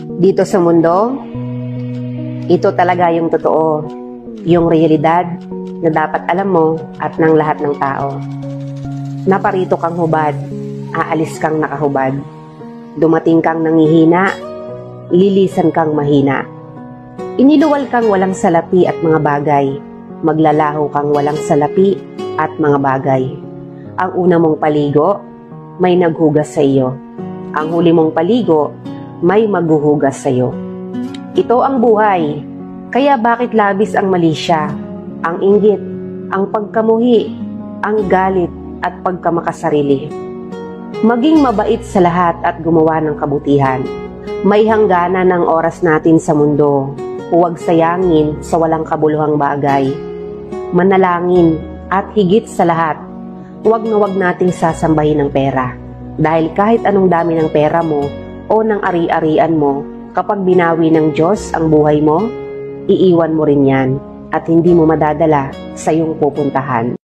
Dito sa mundo, ito talaga yung totoo, yung realidad na dapat alam mo at ng lahat ng tao. Naparito kang hubad, aalis kang nakahubad. Dumating kang nangihina, lilisan kang mahina. Iniluwal kang walang salapi at mga bagay, maglalaho kang walang salapi at mga bagay. Ang una mong paligo, may naghugas sa iyo. Ang huli mong paligo, may maghuhugas sa iyo. Ito ang buhay, kaya bakit labis ang mali siya, ang inggit, ang pagkamuhi, ang galit at pagkamakasarili. Maging mabait sa lahat at gumawa ng kabutihan. May hangganan ng oras natin sa mundo. Huwag sayangin sa walang kabuluhang bagay. Manalangin at higit sa lahat, huwag na huwag nating sasambahin ng pera. Dahil kahit anong dami ng pera mo o ng ari-arian mo, kapag binawi ng Diyos ang buhay mo, iiwan mo rin yan at hindi mo madadala sa iyong pupuntahan.